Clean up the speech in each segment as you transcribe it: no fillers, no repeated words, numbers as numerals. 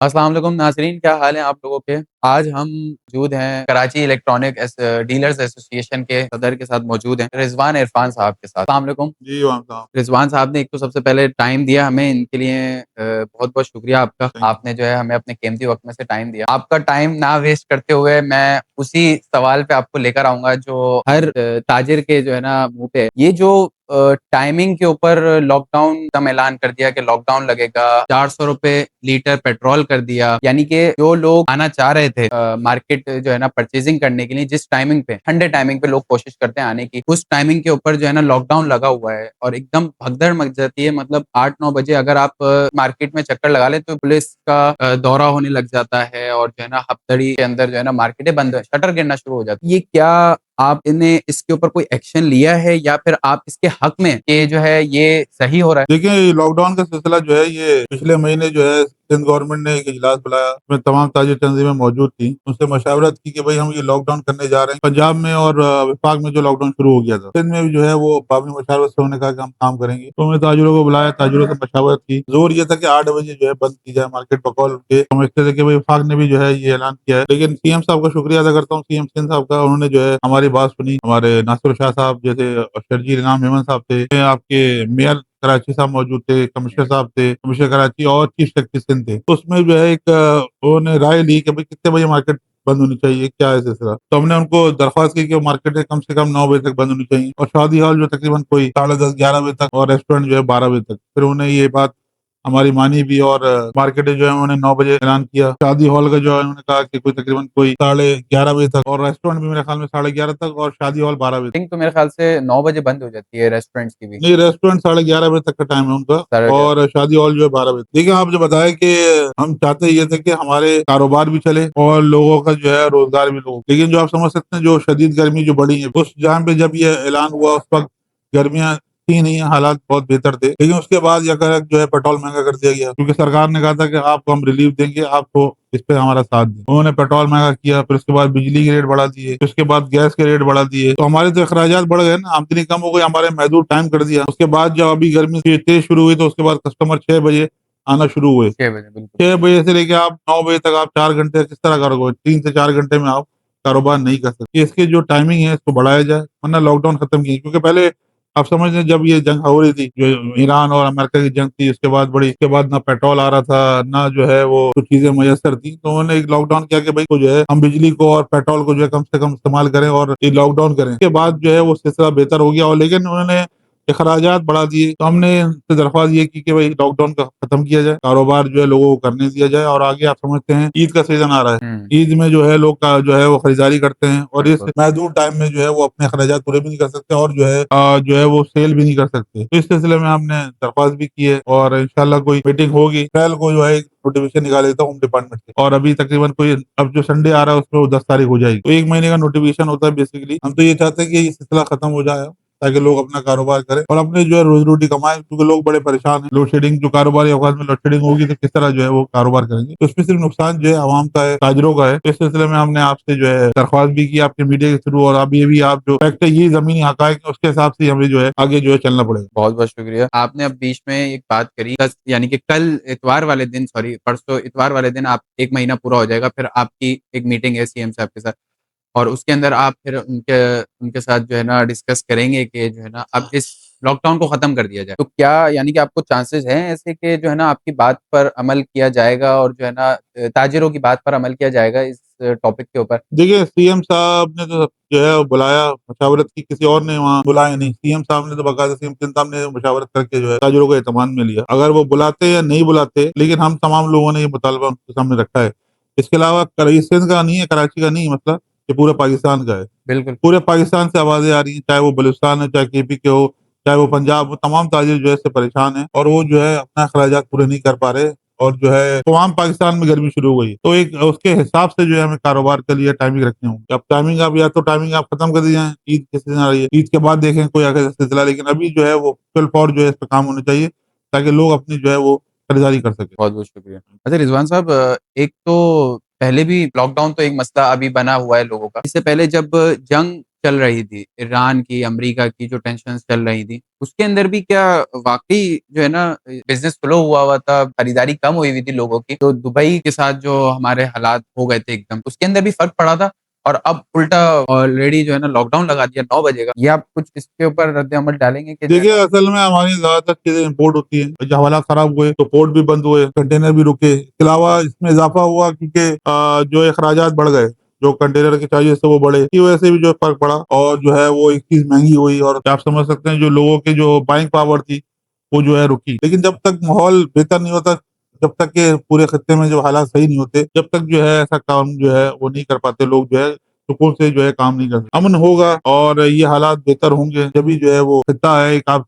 अस्सलाम वालेकुम नाज़रीन, क्या हाल है आप लोगों के? आज हम मौजूद हैं कराची इलेक्ट्रॉनिक डीलर्स एसोसिएशन के सदर के साथ मौजूद हैं, रिज़वान इरफान साहब के साथ। अस्सलाम वालेकुम। जी, वहाँ साहब। रिज़वान साहब ने एक तो सबसे पहले टाइम दिया हमें, इनके लिए बहुत-बहुत शुक्रिया आपका। थैंक आपने जो है हमें अपने कीमती वक़्त में से टाइम दिया। आपका टाइम ना वेस्ट करते हुए मैं उसी सवाल पे आपको लेकर आऊँगा जो हर ताजिर के जो है ना मुँह पे है। ये जो टाइमिंग के ऊपर लॉकडाउन का ऐलान कर दिया कि लॉकडाउन लगेगा, ₹400 लीटर पेट्रोल कर दिया, यानी कि जो लोग आना चाह रहे थे मार्केट जो है ना परचेज़िंग करने के लिए जिस टाइमिंग पे, ठंडे टाइमिंग पे लोग कोशिश करते हैं आने की, उस टाइमिंग के ऊपर जो है ना लॉकडाउन लगा हुआ है और एकदम भगदड़ मच जाती है। मतलब 8-9 बजे अगर आप मार्केट में चक्कर लगा लें तो पुलिस का दौरा होने लग जाता है और जो है ना हफ्तड़ी के अंदर जो है ना मार्केटें बंद शटर गिरना शुरू हो जाती है। ये क्या आपने इसके ऊपर कोई एक्शन लिया है या फिर आप इसके हक में कि जो है ये सही हो रहा है? देखिए, ये लॉकडाउन का सिलसिला जो है ये पिछले महीने जो है सिंध गवर्नमेंट ने एक इजलास बुलाया, उसमें तमाम ताजिर तंजीमें मौजूद थी। उनसे मशावरत की कि भाई हम ये लॉकडाउन करने जा रहे हैं। पंजाब में और वफाक में जो लॉकडाउन शुरू हो गया था, सिंध में भी जो है वो बाबरी मशावरत से उन्होंने कहा कि हम काम करेंगे। तो उन्होंने ताजिरों को बुलाया, ताजिरों से मशावरत की। जोर ये था कि 8 बजे जो है बंद की जाए मार्केट, बकौल के समझते थे कि भाई वफाक ने भी जो है ये ऐलान किया है। लेकिन सीएम साहब का शुक्रिया अदा करता हूँ, सीएम सिंध साहब का, उन्होंने जो है हमारी बात सुनी। हमारे नासिर शाह साहब जैसे, शर्जील इनाम मेमन साहब थे, आपके मेयर कराची साहब मौजूद थे, कमिश्नर साहब थे, कमिश्नर कराची और चीफ सेक्रेटरी सिंध थे। तो उसमें जो है एक उन्होंने राय ली कि भाई कितने बजे मार्केट बंद होनी चाहिए, क्या है सिलसिला। तो हमने उनको दरख्वास्त की कि मार्केटें कम से कम 9 बजे तक बंद होनी चाहिए और शादी हॉल जो तकरीबन कोई 10:30-11 बजे तक और रेस्टोरेंट जो है 12 बजे तक। फिर उन्हें ये बात हमारी मानी भी और मार्केटें जो है उन्होंने 9 बजे ऐलान किया। शादी हॉल का जो है उन्होंने कहा कि कोई तकरीबन कोई 11:30 बजे तक और रेस्टोरेंट भी मेरे ख्याल में 11:30 तक और शादी हॉल 12 बजे तक। मीटिंग तो मेरे ख्याल से 9 बजे बंद हो जाती है रेस्टोरेंट्स की भी। नहीं, रेस्टोरेंट 11:30 बजे तक का टाइम है उनका साढ़े 11 और शादी हॉल जो है 12 बजे। देखिए, आप जो बताया कि हम चाहते ये थे कि हमारे कारोबार भी चले और लोगों का जो है रोजगार भी हो, लेकिन जो आप समझ सकते हैं जो शदीद गर्मी जो बढ़ी है उस जहाँ पे जब ये ऐलान हुआ उस वक्त गर्मियां थी नहीं, हालात बहुत बेहतर थे। लेकिन उसके बाद यकायक जो है पेट्रोल महंगा कर दिया गया, क्योंकि सरकार ने कहा था कि आपको हम रिलीफ देंगे, आपको इस पे हमारा साथ दें। उन्होंने पेट्रोल महंगा किया, फिर उसके बाद बिजली के रेट बढ़ा दिए, फिर उसके बाद गैस के रेट बढ़ा दिए। तो हमारे तो अखराजात बढ़ गए ना, आमदनी कम हो गई, हमारे महदूद टाइम कर दिया। उसके बाद जब अभी गर्मी तेज शुरू हुई तो उसके बाद कस्टमर 6 बजे आना शुरू हुए। 6 बजे बिल्कुल। 6 बजे से लेके आप 9 बजे तक आप 4 घंटे किस तरह करोगे? 3 से 4 घंटे में आप कारोबार नहीं कर सकते। इसकी जो टाइमिंग है इसको बढ़ाया जाए, वरना लॉकडाउन खत्म किए, क्योंकि पहले आप समझ लें जब ये जंग हो रही थी, जो ईरान और अमेरिका की जंग थी, उसके बाद बड़ी, इसके बाद ना पेट्रोल आ रहा था, ना जो है वो कुछ चीजें मुयस्सर थी। तो उन्होंने एक लॉकडाउन किया कि भाई को जो है हम बिजली को और पेट्रोल को जो है कम से कम इस्तेमाल करें और ये लॉकडाउन करें। उसके बाद जो है वो सिलसिला बेहतर हो गया, और लेकिन उन्होंने अखराजात बढ़ा दिए। तो हमने उनसे दरख्वास्त ये की कि भाई लॉकडाउन का खत्म किया जाए, कारोबार जो है लोगों को करने दिया जाए। और आगे आप समझते हैं ईद का सीजन आ रहा है, हुँ, ईद में जो है लोग का जो है वो खरीदारी करते हैं और इस बिल्कुल। महदूद टाइम में जो है वो अपने अखराजात पूरे भी नहीं कर सकते और जो है वो सेल भी नहीं कर सकते। तो इस सिलसिले में हमने दरख्वास्त भी की है और इंशाल्लाह कोई मीटिंग होगी। कल को जो है नोटिफिकेशन निकाल देता हूँ होम डिपार्टमेंट से, और अभी तकरीबन कोई अब जो संडे आ रहा है उसमें वो 10 तारीख हो जाएगी। तो 1 महीने का नोटिफिकेशन होता है बेसिकली। हम तो ये चाहते हैं कि ये सिलसिला खत्म हो जाए ताकि लोग अपना कारोबार करें और अपने जो है रोजी रोटी कमाएं, क्योंकि लोग बड़े परेशान हैं। लोड शेडिंग, जो कारोबारी अवकाश में लोड शेडिंग होगी तो किस तरह जो है वो कारोबार करेंगे। तो इसमें सिर्फ नुकसान जो है आवाम का है, ताजरों का है। तो इस सिलसिले में हमने आपसे जो है दरख्वास्त भी की आपके मीडिया के थ्रू, और अभी भी आप जो फैक्ट है ये जमीनी हकायक है उसके हिसाब से हमें जो है आगे जो है चलना पड़ेगा। बहुत-बहुत शुक्रिया। आपने अब बीच में एक बात करी कस यानी कि कल इतवार वाले दिन सॉरी परसों इतवार वाले दिन आप 1 महीना पूरा हो जाएगा, फिर आपकी एक मीटिंग है सीएम साहब के साथ और उसके अंदर आप फिर उनके उनके साथ जो है ना डिस्कस करेंगे कि जो है ना अब इस लॉकडाउन को खत्म कर दिया जाए। तो क्या यानी कि आपको चांसेस हैं ऐसे कि जो है ना आपकी बात पर अमल किया जाएगा और जो है ना ताजिरों की बात पर अमल किया जाएगा इस टॉपिक के ऊपर? देखिए, सीएम साहब ने तो जो है वो बुलाया, मशावरत की, किसी और ने वहाँ बुलाया नहीं। सीएम साहब ने तो बाकायदा सीएम सिंध साहब ने मशावरत करके जो है ताजिरों को एतमाद में लिया। अगर वो बुलाते या नहीं बुलाते, लेकिन हम तमाम लोगों ने ये मुतालबा उनके सामने रखा है। इसके अलावा सिंध का नहीं है, कराची का नहीं है मसला, ये पूरे पाकिस्तान का है। बिल्कुल। पूरे पाकिस्तान से आवाजें आ रही हैं, चाहे वो बलूचिस्तान है, चाहे केपी के हो, चाहे वो पंजाब हो, तमाम ताजिर जो है इससे परेशान है और वो जो है अपना अखराजात पूरे नहीं कर पा रहे। और जो है तमाम पाकिस्तान में गर्मी शुरू हो गई, तो एक उसके हिसाब से जो है हमें कारोबार के लिए टाइमिंग रखनी होगी। अब टाइमिंग आप या तो टाइमिंग आप खत्म कर दी जाए, ईद के सीजन आ रही है, ईद के बाद देखें कोई आगे सिलसिला, लेकिन अभी जो है वो फुल फॉर जो है इस पर काम होना चाहिए ताकि लोग अपनी जो है वो खरीदारी कर सके। बहुत-बहुत शुक्रिया। अच्छा रिज़वान साहब एक तो पहले भी लॉकडाउन तो एक मसला अभी बना हुआ है लोगों का। इससे पहले जब जंग चल रही थी, ईरान की, अमेरिका की जो टेंशन्स चल रही थी, उसके अंदर भी क्या वाक़ई जो है ना बिज़नेस फ्लो हुआ था, खरीदारी कम हुई हुई थी लोगों की। तो दुबई के साथ जो हमारे हालात हो गए थे एकदम, उसके अंदर भी फ़र्क पड़ा था और अब उल्टा ऑलरेडी जो है ना लॉकडाउन लगा दिया 9 बजे का। ये आप कुछ इसके ऊपर रद्द-ए-अमल डालेंगे कि जो है देखिए, ना असल में हमारी ज़्यादातर चीज़ें इम्पोर्ट होती हैं। जब हालात खराब हुए तो पोर्ट भी बंद हुए, कंटेनर भी रुके। इसके अलावा इसमें इज़ाफ़ा हुआ क्योंकि जो अखराजात बढ़ गए, जो कंटेनर के चार्जेज़ थे वो बढ़े। इसकी वजह से भी जो फ़र्क पड़ा और जो है वो एक चीज़ महँगी हुई और आप समझ सकते हैं जो लोगों की जो बाइंग पावर थी, वो जो है रुकी। लेकिन जब तक माहौल बेहतर नहीं होता, जब तक के पूरे खित्ते में जो हालात सही नहीं होते, जब तक जो है ऐसा काम जो है वो नहीं कर पाते लोग जो है सुकून से जो है काम नहीं कर सकते। अमन होगा और ये हालात बेहतर होंगे जभी जो है वो खित्ता है एक आप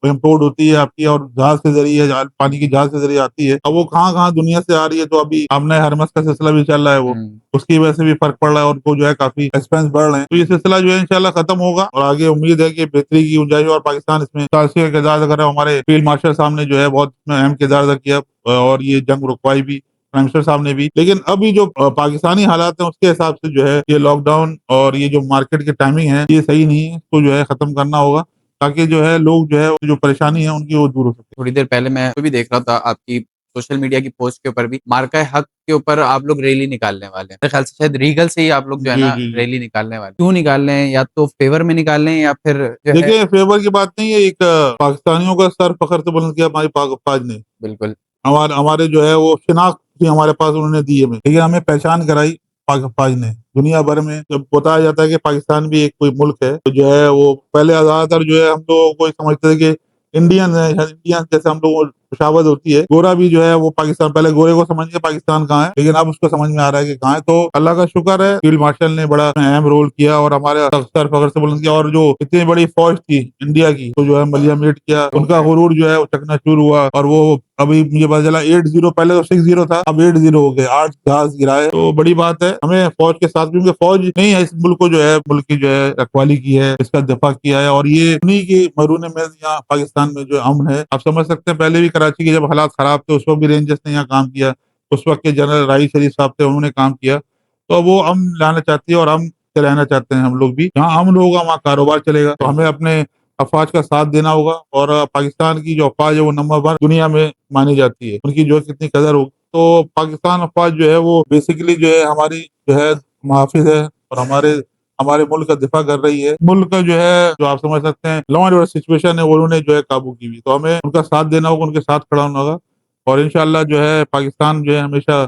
इम्पोर्ट होती है आपकी और जहाज के ज़रिए पानी की जहाज के ज़रिए आती है। अब वो कहाँ-कहाँ दुनिया से आ रही है तो अभी आमने हरमस का सिलसिला भी चल रहा है वो। हुँ। उसकी वजह से भी फ़र्क पड़ रहा है और उनको जो है काफ़ी एक्सपेंस बढ़ रहे हैं। तो ये सिलसिला जो है इंशाल्लाह खत्म होगा और आगे उम्मीद है कि बेहतरी की गुंजाइश है और पाकिस्तान इसमें साहसी का किरदार अदा कर रहा है। हमारे फील्ड मार्शल साहब ने जो है बहुत अहम किरदार अदा किया और ये जंग रुकवाई भी प्राइम मिनिस्टर साहब ने भी। लेकिन अभी जो पाकिस्तानी हालात हैं उसके हिसाब से जो है ये लॉकडाउन और ये जो मार्केट की टाइमिंग है ये सही नहीं है। इसको जो है खत्म करना होगा ताकि जो है लोग जो है जो परेशानी है उनकी वो दूर हो सके। थोड़ी देर पहले मैं भी देख रहा था आपकी सोशल मीडिया की पोस्ट के ऊपर भी, मार्का हक के ऊपर आप लोग रैली निकालने वाले हैं। मेरे ख्याल से शायद रीगल से ही आप लोग जो है जी, ना जी, जी। रैली निकालने वाले हैं। क्यों निकाल रहे हैं? या तो फ़ेवर में निकाल रहे हैं या फिर जो है देखिए फेवर की बात नहीं है, एक पाकिस्तानियों का सर फ़ख्र से बुलंद किया हमारी पाक फ़ौज ने। बिल्कुल। हमारे हमारे जो है वो शिनाख्त भी हमारे पास उन्होंने दी हमें। ठीक है, हमें पहचान कराई पाक फ़ौज ने। दुनिया भर में जब बताया जाता है कि पाकिस्तान भी एक कोई मुल्क है, तो जो है वो पहले ज़्यादातर जो है हम लोगों को समझते थे कि इंडियन है, इंडियन जैसे हम लोगों को खुशामद होती है। गोरा भी जो है वो पाकिस्तान, पहले गोरे को समझिए पाकिस्तान कहाँ है, लेकिन अब उसको समझ में आ रहा है कि कहाँ है। तो अल्लाह का शुक्र है फील्ड मार्शल ने बड़ा अहम रोल किया और हमारे सर फ़ख्र से बुलंद किया और जो इतनी बड़ी फ़ौज थी इंडिया की, तो जो है मलिया मेट किया। उनका गुरूर जो है वो चकनाचूर हुआ और वो अभी मुझे पता चला 80 पहले तो 60 था, अब 80 हो गए, 8 जहाज गिराए। तो बड़ी बात है हमें फौज के साथ, क्योंकि फौज नहीं है इस मुल्क को जो है मुल्क की जो है रखवाली की है, इसका दिफा किया है और ये उन्हीं की मरून में यहाँ पाकिस्तान में जो अमन है। आप समझ सकते हैं पहले भी कराची के जब हालात खराब थे उस वक्त भी रेंजर्स ने यहाँ काम किया, उस वक्त के जनरल राही शरीफ साहब थे उन्होंने काम किया। तो वो अमन लाना चाहती है और अमन से रहना चाहते हैं हम लोग भी। जहाँ अमन होगा वहाँ कारोबार चलेगा, तो हमें अपने अफवाज का साथ देना होगा और पाकिस्तान की जो अफवाज है वो नंबर 1 दुनिया में मानी जाती है, उनकी जो है कितनी कदर होगी। तो पाकिस्तान अफवाज जो है वो बेसिकली जो है हमारी जो है मुहाफिज है और हमारे हमारे मुल्क का दिफा कर रही है। मुल्क का जो है जो आप समझ सकते हैं लॉ एंड ऑर्डर सिचुएशन है वो उन्होंने जो है काबू की हुई, तो हमें उनका साथ देना होगा, उनके साथ खड़ा होना होगा और इंशाल्लाह जो है पाकिस्तान जो है हमेशा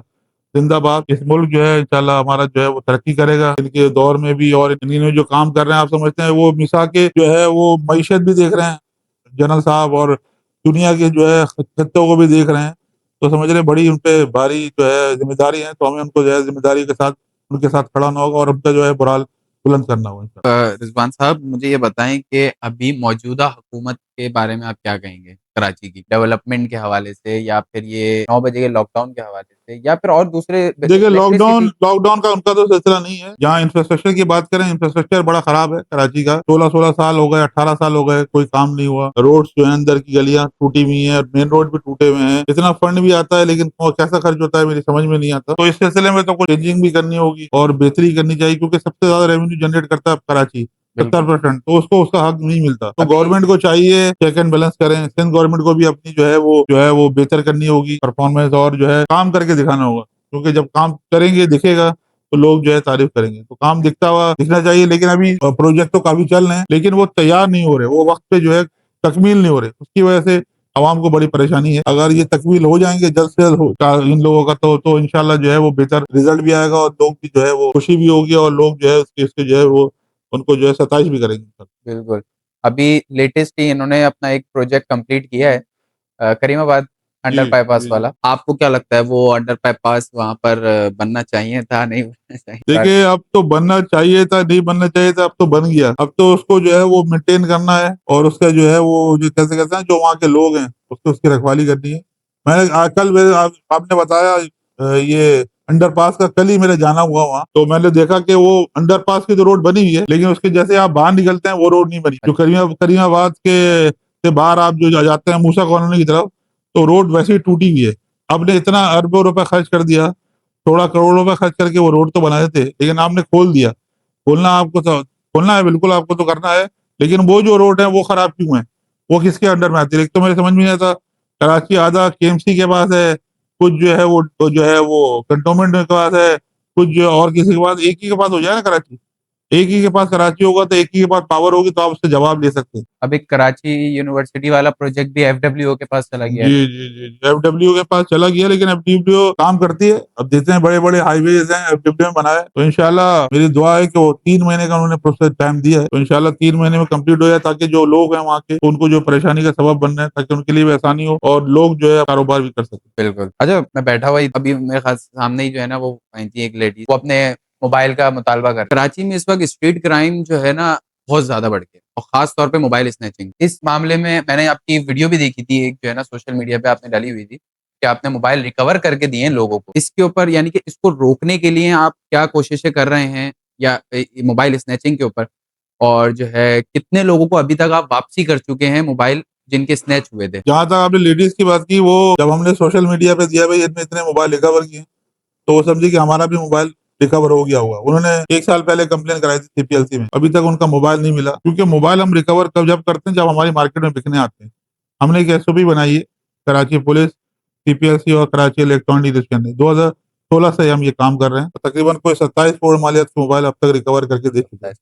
जिंदाबाद। इस मुल्क जो है इंशाल्लाह हमारा जो है वो तरक्की करेगा इनके दौर में भी और इन्होंने जो काम कर रहे हैं आप समझते हैं वो मिसा के जो है वो मईशत भी देख रहे हैं जनरल साहब और दुनिया के जो है खत्तों को भी देख रहे हैं। तो समझ रहे हैं बड़ी उन पे भारी जो है ज़िम्मेदारी है, तो हमें उनको जो है ज़िम्मेदारी के साथ उनके साथ खड़ा होना होगा और उनका जो है मोराल बुलंद करना होगा इंशाल्लाह। रिज़वान साहब मुझे ये बताएँ कि अभी मौजूदा हुकूमत के बारे में आप क्या कहेंगे? कराची की डेवलपमेंट के हवाले से या फिर ये 9 बजे के लॉकडाउन के हवाले से या फिर और दूसरे देखिए लॉकडाउन इलेक्ट्रिसिटी लॉकडाउन का उनका तो सिलसिला नहीं है। जहाँ इंफ्रास्ट्रक्चर की बात करें, इंफ्रास्ट्रक्चर बड़ा खराब है कराची का। 16-16 साल हो गए, 18 साल हो गए, कोई काम नहीं हुआ। रोड्स जो है अंदर की गलियां टूटी हुई हैं, मेन रोड भी टूटे हुए हैं। इतना फंड भी आता है लेकिन वो कैसा खर्च होता है मेरी समझ में नहीं आता। तो इस सिलसिले में तो कुछ चेंजिंग भी करनी होगी और बेहतरी करनी चाहिए क्योंकि सबसे ज्यादा रेवेन्यू जनरेट करता है कराची, बिल्कुल। 70%, तो उसको उसका हक नहीं मिलता। तो अभी गवर्नमेंट को चाहिए चेक एंड बैलेंस करें। सिंध गवर्नमेंट को भी अपनी जो है वो बेहतर करनी होगी परफॉर्मेंस और जो है काम करके दिखाना होगा, क्योंकि जब काम करेंगे दिखेगा तो लोग जो है तारीफ करेंगे। तो काम दिखता हुआ दिखना चाहिए। लेकिन अभी प्रोजेक्ट तो काफी चल रहे हैं लेकिन वो तैयार नहीं हो रहे, वो वक्त पे जो है तकमील नहीं हो रहे, उसकी वजह से आवाम को बड़ी परेशानी है। अगर ये तकमील हो जाएंगे जल्द से जल्द इन लोगों का तो इंशाल्लाह जो है वो बेहतर रिजल्ट भी आएगा और लोग भी जो है वो खुशी भी होगी और लोग जो है उसके जो है वो उनको जो है सताइश भी करेंगे। बिल्कुल। अभी लेटेस्ट ही इन्होंने अपना एक प्रोजेक्ट कंप्लीट किया है करीमाबाद जी, अंडर पास जी, जी। वाला। आपको क्या लगता है वो अंडर पास वहाँ पर बनना चाहिए था, नहीं बनना चाहिए था? देखिए अब तो बनना चाहिए था, नहीं बनना चाहिए था, अब तो बन गया। अब तो उसको जो है वो मेंटेन करना है और उसका जो है वो जो कैसे कहते हैं जो वहाँ के लोग हैं उसको उसकी रखवाली करनी है। मैंने कल आपने बताया ये अंडरपास का, कल ही मेरे जाना हुआ वहाँ, तो मैंने देखा कि वो अंडरपास की तो रोड बनी हुई है लेकिन उसके जैसे आप बाहर निकलते हैं वो रोड नहीं बनी। जो करीमाबाद के से बाहर आप जो जाते हैं मूसा कॉलोनी की तरफ, तो रोड वैसे ही टूटी हुई है। आपने इतना अरबों रुपए खर्च कर दिया थोड़ा करोड़ों रुपए खर्च करके वो रोड तो बनाए थे, लेकिन आपने खोल दिया। खोलना है, बिल्कुल आपको तो करना है, लेकिन वो जो रोड है वो खराब क्यों है? वो किसके अंडर में आती है? एक तो मेरे समझ में नहीं आता, कराची आधा केएमसी के पास है, कुछ जो है वो जो है वो कंटोनमेंट के पास है, कुछ जो है और किसी के पास, एक ही के पास हो जाए ना कराची। एक ही के पास कराची होगा तो एक ही के पास पावर होगी तो आप उससे जवाब ले सकते हैं। अब एक कराची यूनिवर्सिटी वाला प्रोजेक्ट भी एफडब्ल्यूओ के पास चला गया है। जी एफडब्ल्यू के पास चला गया, लेकिन एफडब्ल्यू काम करती है। अब देखते हैं, बड़े बड़े हाईवेज हैं एफडब्ल्यू में बनाए, तो इंशाल्लाह मेरी दुआ है कि वो 3 महीने का उन्होंने प्रोसेस टाइम दिया है, तो इंशाल्लाह 3 महीने में कंप्लीट हो जाए, ताकि जो लोग हैं वहाँ के उनको जो परेशानी का सबब बन रहे हैं, ताकि उनके लिए भी आसानी हो और लोग जो है कारोबार भी कर सके। बिल्कुल। अच्छा, मैं बैठा हुआ ही अभी मेरे ख़ास सामने ही जो है ना वो आई थी एक लेडी, वो अपने मोबाइल का मुतालबा कर कराची में इस वक़्त स्ट्रीट क्राइम जो है ना बहुत ज़्यादा बढ़ गया और ख़ास तौर पे मोबाइल स्नैचिंग। इस मामले में मैंने आपकी वीडियो भी देखी थी, एक जो है ना सोशल मीडिया पे आपने डाली हुई थी कि आपने मोबाइल रिकवर करके दिए हैं लोगों को। इसके ऊपर यानी कि इसको रोकने के लिए आप क्या कोशिशें कर रहे हैं या मोबाइल स्नैचिंग के ऊपर? और जो है कितने लोगों को अभी तक आप वापसी कर चुके हैं मोबाइल जिनके स्नैच हुए थे? जहाँ तक आपने लेडीज की बात की, वो जब हमने सोशल मीडिया पे दिया भाई इतने इतने मोबाइल रिकवर किए, तो वो समझे कि हमारा भी मोबाइल रिकवर हो गया होगा। उन्होंने 1 साल पहले कंप्लेन कराई थी सीपीएलसी में, अभी तक उनका मोबाइल नहीं मिला, क्योंकि मोबाइल हम रिकवर कब जब करते हैं जब हमारी मार्केट में बिकने आते हैं। हमने एक एसओपी बनाई है, कराची पुलिस, सीपीएलसी और कराची इलेक्ट्रॉनिक डिवीजन ने 2016 से हम ये काम कर रहे हैं। तकरीबन कोई 27 करोड़ मालियत के मोबाइल अब तक रिकवर करके दे चुके हैं,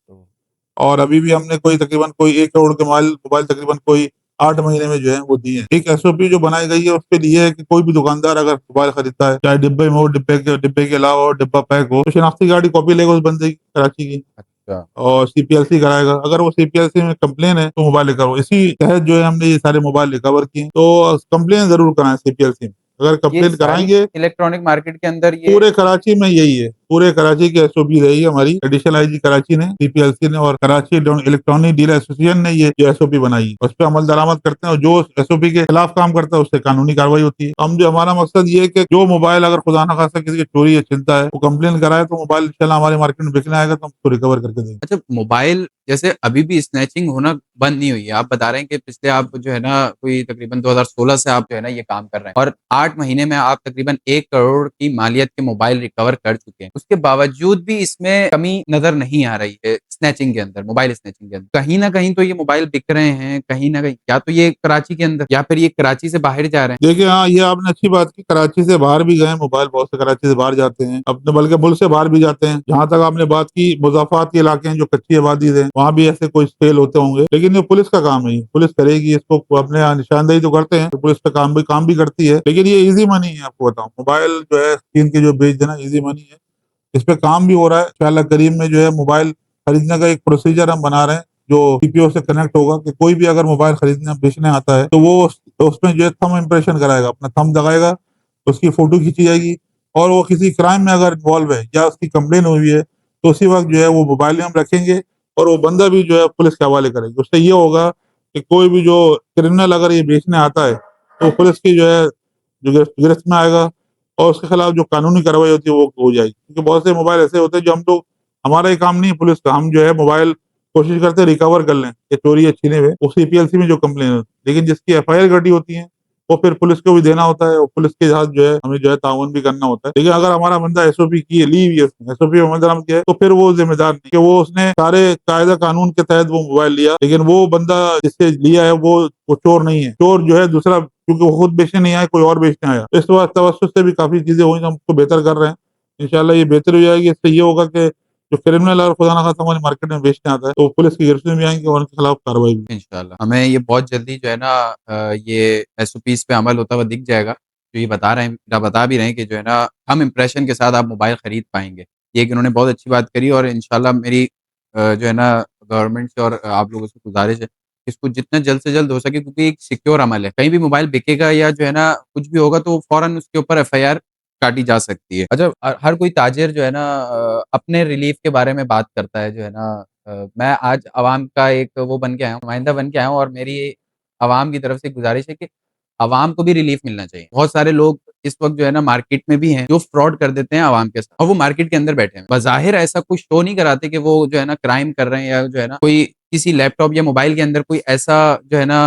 और अभी भी हमने कोई तकरीबन कोई 1 करोड़ के मोबाइल तकरीबन कोई 8 महीने में जो है वो दिए हैं। एक एसओपी जो बनाई गई है उस पे ये है कि कोई भी दुकानदार अगर मोबाइल खरीदता है, चाहे डिब्बे में हो, डिब्बे के अलावा हो, डिब्बा पैक हो, तो शनाख्ती कार्ड की कॉपी लेगा उस बंदे की कराची की, अच्छा। और सीपीएलसी कराएगा। अगर वो सीपीएलसी में कंप्लेन है तो मोबाइल रिकवर, इसी तहत जो है हमने ये सारे मोबाइल रिकवर किए। तो कंप्लेन जरूर कराएं सीपीएलसी में, अगर ये कंप्लेन सारी कराएंगे। इलेक्ट्रॉनिक मार्केट के अंदर ये पूरे कराची में यही है, पूरे कराची की एसओपी रही है हमारी, एडिशनल आईजी कराची ने, सीपीएलसी ने और कराची इलेक्ट्रॉनिक डीलर एसोसिएशन ने ये एसओपी बनाई है। उस पर अमल दरामद करते हैं, और जो एसओपी के खिलाफ काम करता है उससे कानूनी कार्रवाई होती है। हम जो हमारा मकसद ये है कि जो मोबाइल अगर खुदा न खास्ता किसी की चोरी या चिंता है, वो कंप्लेन कराए, तो मोबाइल इंशाल्लाह हमारे मार्केट में बिकने आएगा तो हम उसको रिकवर करके देंगे। अच्छा, मोबाइल जैसे अभी भी स्नैचिंग होना बंद नहीं हुई है। आप बता रहे हैं कि पिछले आप जो है ना कोई तकरीबन 2016 से आप जो है ना ये काम कर रहे हैं और 8 महीने में आप तकरीबन 1 करोड़ की मालियत के मोबाइल रिकवर कर चुके हैं। उसके बावजूद भी इसमें कमी नज़र नहीं आ रही है स्नैचिंग के अंदर, मोबाइल स्नैचिंग के अंदर। कहीं न कहीं तो ये मोबाइल बिक रहे हैं, कहीं न कहीं या तो ये कराची के अंदर या फिर ये कराची से बाहर जा रहे हैं। देखिए, हाँ, ये आपने अच्छी बात की, कराची से बाहर भी गए मोबाइल, बहुत से कराची से बाहर जाते हैं अपने, बल्कि मुल्क से बाहर भी जाते हैं। जहाँ तक आपने बात की, मुज़ाफ़ात के इलाके हैं जो कच्ची आबादी है, वहाँ भी ऐसे कोई फेल होते होंगे, लेकिन ये पुलिस का काम है, ये पुलिस करेगी इसको। अपने यहाँ निशानदेही तो करते हैं, तो पुलिस का काम भी करती है, लेकिन ये इजी मनी है। आपको बताऊँ, मोबाइल जो है चीन के जो बेच देना इजी मनी है, इस पे काम भी हो रहा है। इंशाल्लाह करीम में जो है मोबाइल खरीदने का एक प्रोसीजर हम बना रहे हैं, जो सीपीओ से कनेक्ट होगा, कि कोई भी अगर मोबाइल खरीदने बेचने आता है तो वो तो उसमें जो है थंब इम्प्रेशन कराएगा, अपना थंब लगाएगा, उसकी फोटो खींची जाएगी, और वो किसी क्राइम में अगर इन्वॉल्व है या उसकी कंप्लेन हुई है, तो उसी वक्त जो है वो मोबाइल हम रखेंगे, और वो बंदा भी जो है पुलिस के हवाले करेंगे। उससे ये होगा कि कोई भी जो क्रिमिनल अगर ये बेचने आता है, तो पुलिस की जो है जो गिरफ्त में आएगा, और उसके खिलाफ जो कानूनी कार्रवाई होती है वो हो जाएगी। क्योंकि बहुत से मोबाइल ऐसे होते हैं जो हम लोग, हमारा ये काम नहीं है पुलिस का, हम जो है मोबाइल कोशिश करते हैं रिकवर कर लें, ये चोरी या छीने हुए, वो सीपीएलसी में जो कंप्लेन होती है, लेकिन जिसकी एफआईआर कटी होती है वो फिर पुलिस को भी देना होता है, और पुलिस के साथ जो है हमें जो है ताउन भी करना होता है। लेकिन अगर हमारा बंदा एसओपी की है, ली हुई है, एसओपी अमल दरामद किया है, तो फिर वो जिम्मेदार नहीं, कि वो उसने सारे कायदा कानून के तहत वो मोबाइल लिया, लेकिन वो बंदा जिससे लिया है वो चोर नहीं है। चोर जो है दूसरा, क्योंकि वो खुद बेचने नहीं आया, कोई और बेचने आया। इस बार तवज्जुह से भी काफी चीजें हुई, हम उसको बेहतर कर रहे हैं। इंशाल्लाह ये बेहतर हो जाएगी। इससे ये होगा कि जो क्रिमिनल और खुदा ना खास्ता हमारी मार्केट में बेचने आता है, तो पुलिस की गिरफ्त में भी आएंगे और उनके खिलाफ कार्रवाई भी। इंशाल्लाह हमें ये बहुत जल्दी जो है ना ये एसओपीज़ पे अमल होता हुआ दिख जाएगा। जो ये बता रहे हैं या बता भी रहे हैं कि जो है ना कम इम्प्रेशन के साथ आप मोबाइल खरीद पाएँगे। ये एक इन्होंने बहुत अच्छी बात करी और इंशाल्लाह मेरी जो है ना गवर्नमेंट से और आप लोगों से गुज़ारिश है, कि इसको जितना जल्द से जल्द हो सके क्योंकि एक सिक्योर अमल है। कहीं भी मोबाइल बिकेगा या जो है ना कुछ भी होगा तो फ़ौरन उसके ऊपर एफआईआर काटी जा सकती है। अच्छा, हर कोई ताजिर जो है ना अपने रिलीफ़ के बारे में बात करता है जो है ना मैं आज अवाम का एक वो बन के आया हूँ, नुमाइंदा बन के आया हूँ और मेरी अवाम की तरफ से गुज़ारिश है कि अवाम को भी रिलीफ़ मिलना चाहिए। बहुत सारे लोग इस वक़्त जो है ना मार्केट में भी हैं, जो फ्रॉड कर देते हैं अवाम के साथ और वो मार्केट के अंदर बैठे हैं। बज़ाहिर ऐसा कुछ शो नहीं कराते कि वो जो है ना क्राइम कर रहे हैं या जो है ना कोई किसी लैपटॉप या मोबाइल के अंदर कोई ऐसा जो है ना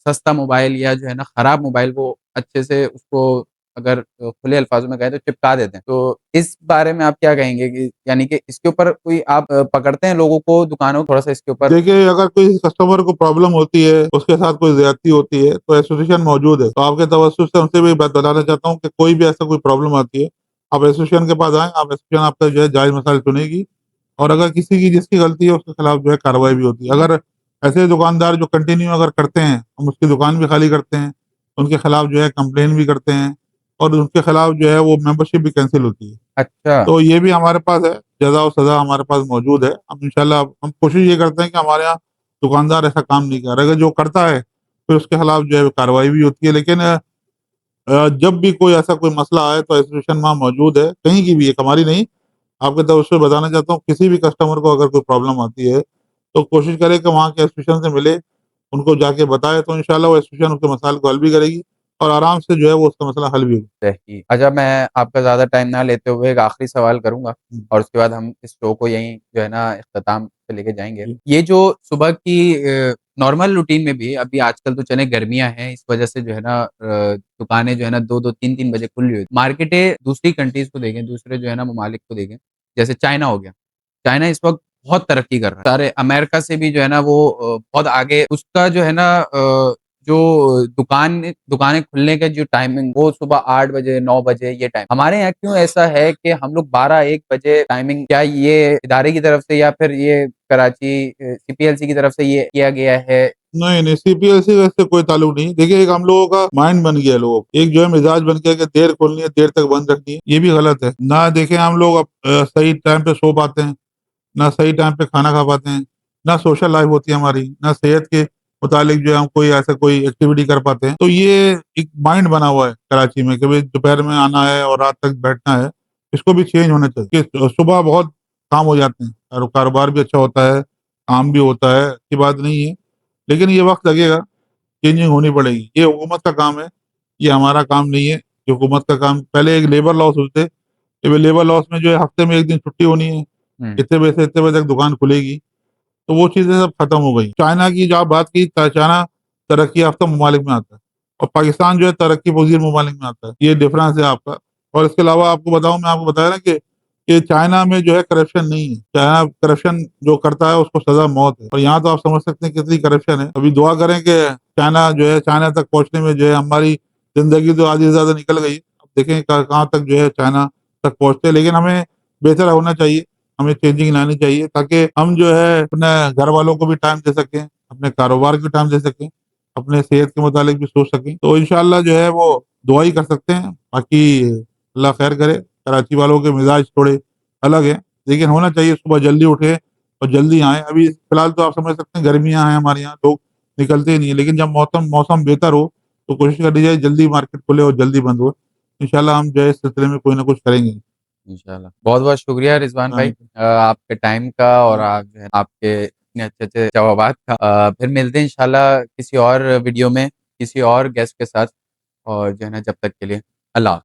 सस्ता मोबाइल या जो है ना खराब मोबाइल वो अच्छे से उसको अगर खुले अल्फाजों में कहें तो चिपका देते हैं। तो इस बारे में आप क्या कहेंगे कि यानी कि इसके ऊपर कोई आप पकड़ते हैं लोगों को, दुकानों को थोड़ा-सा इसके ऊपर? देखिए, अगर कोई कस्टमर को प्रॉब्लम होती है, उसके साथ कोई ज़्यादती होती है, तो एसोसिएशन मौजूद है। तो आपके तवज्जुह से उनसे भी बात बताना चाहता हूँ कि कोई भी ऐसा कोई प्रॉब्लम आती है, आप एसोसिएशन के पास आएँ, आप एसोसिएशन आपका जो है जायज़ मसाइल सुनेगी और अगर किसी की जिसकी गलती है, उसके खिलाफ जो है कार्रवाई भी होती है। अगर ऐसे दुकानदार जो कंटिन्यू अगर करते हैं, हम उसकी दुकान भी खाली करते हैं, उनके खिलाफ जो है कंप्लेन भी करते हैं और उनके खिलाफ जो है वो मेंबरशिप भी कैंसल होती है। अच्छा। तो ये भी हमारे पास है, जज़ा और सज़ा हमारे पास मौजूद है। हम इंशाल्लाह हम कोशिश ये करते हैं कि हमारे यहाँ दुकानदार ऐसा काम नहीं करे। अगर जो करता है, फिर उसके खिलाफ जो है कार्रवाई भी होती है। लेकिन जब भी कोई ऐसा कोई मसला आए तो एसोसिएशन वहाँ मौजूद है, कहीं की भी, एक हमारी नहीं, आपके तवज्जुह से बताना चाहता हूँ, किसी भी कस्टमर को अगर कोई प्रॉब्लम आती है, तो कोशिश करें कि वहाँ के एसोसिएशन से मिले, उनको जाके बताए, तो इंशाल्लाह वो एसोसिएशन उसके मसाइल को हल भी करेगी और आराम से जो है वो उसका मसला हल भी होगा। सही। अच्छा, मैं आपका ज़्यादा टाइम ना लेते हुए एक आखिरी सवाल करूँगा हुँ, और उसके बाद हम इस शो को यहीं जो है ना इख्तिताम पे लेके जाएँगे। जी। ये जो सुबह की नॉर्मल रूटीन में भी अभी आजकल तो चलें गर्मियाँ हैं, इस वजह से जो है ना दुकानें जो है ना 2-2 3-3 बजे खुल रही होती हैं। मार्केटें दूसरी कंट्रीज़ को देखें, दूसरे जो है ना ममालिक को देखें, जैसे चाइना हो गया। चाइना इस वक़्त बहुत तरक्की कर रहा है। सारे अमेरिका से भी जो है ना वो बहुत आगे उसका जो है ना जो दुकानें खुलने का जो टाइमिंग वो सुबह 8 बजे, 9 बजे ये टाइम। हमारे यहाँ क्यों ऐसा है कि हम लोग 12-1 बजे टाइमिंग क्या ये इदारे की तरफ से या फिर ये कराची सीपीएलसी की तरफ से ये किया गया है? नहीं, नहीं, सीपीएलसी का इससे कोई ताल्लुक नहीं। देखिए, एक हम लोगों का माइंड बन गया है लोगों का। एक जो है मिज़ाज बन गया है कि देर खोलनी है, देर तक बंद रखनी है, ये भी गलत है। ना देखें हम लोग अब सही टाइम पे सो पाते हैं, ना सही टाइम पे खाना खा पाते हैं, ना सोशल लाइफ़ होती है हमारी, ना सेहत के मुतालिक जो है हम कोई ऐसा कोई एक्टिविटी कर पाते हैं। तो ये एक माइंड बना हुआ है कराची में कि भई दोपहर में आना है और रात तक बैठना है, इसको भी चेंज होना चाहिए कि सुबह बहुत काम हो जाते हैं और कारोबार भी अच्छा होता है, काम भी होता है, ऐसी बात नहीं है। लेकिन ये वक़्त लगेगा, चेंजिंग होनी पड़ेगी। ये हुकूमत का काम है, ये हमारा काम नहीं है। ये हुकूमत का काम, पहले एक लेबर लॉस होते, ये लेबर लॉस में जो है हफ़्ते में 1 दिन छुट्टी होनी है, हुँ। इतने बजे से इतने बजे तक दुकान खुलेगी, तो वो चीज़ें सब खत्म हो गई। चाइना की जो आप बात की, चाइना तरक्की याफ़्ता ममालिक में आता है और पाकिस्तान जो है तरक्की पज़ीर ममालिक में आता है। ये डिफ़रेंस है आपका। और इसके अलावा आपको बताऊँ, मैं आपको बताया ना कि चाइना में जो है करप्शन नहीं है। चाइना करप्शन जो करता है उसको सज़ा मौत है और यहाँ तो आप समझ सकते हैं कितनी करप्शन है। अभी दुआ करें कि चाइना जो है, चाइना तक पहुँचने में जो है हमारी ज़िंदगी तो आधी से ज़्यादा निकल गई है। अब देखें कहाँ तक जो है चाइना तक पहुँचते हैं, लेकिन हमें बेहतर होना चाहिए। हमें चेंजिंग लानी चाहिए ताकि हम जो है अपने घर वालों को भी टाइम दे सकें, अपने कारोबार को टाइम दे सकें, अपने सेहत के मुतालिक भी सोच सकें। तो इंशाअल्लाह जो है वो दुआ ही कर सकते हैं। बाकी अल्लाह खैर करे। कराची वालों के मिजाज थोड़े अलग हैं, लेकिन होना चाहिए सुबह जल्दी उठें और जल्दी आएँ। अभी फ़िलहाल तो आप समझ सकते हैं गर्मियाँ हैं हमारे यहाँ, लोग निकलते ही नहीं हैं, लेकिन जब मौसम मौसम बेहतर हो तो कोशिश करी जाए जल्दी मार्केट खुले और जल्दी बंद हो। इंशाअल्लाह हम जो है इस सिलसिले में कोई ना कुछ करेंगे। इंशाल्लाह। बहुत-बहुत शुक्रिया रिज़वान भाई आपके टाइम का और आप जो है आपके इतने अच्छे-अच्छे जवाबात का। फिर मिलते हैं इंशाल्लाह किसी और वीडियो में, किसी और गेस्ट के साथ और जो है ना जब तक के लिए अल्लाह हाफ़िज़।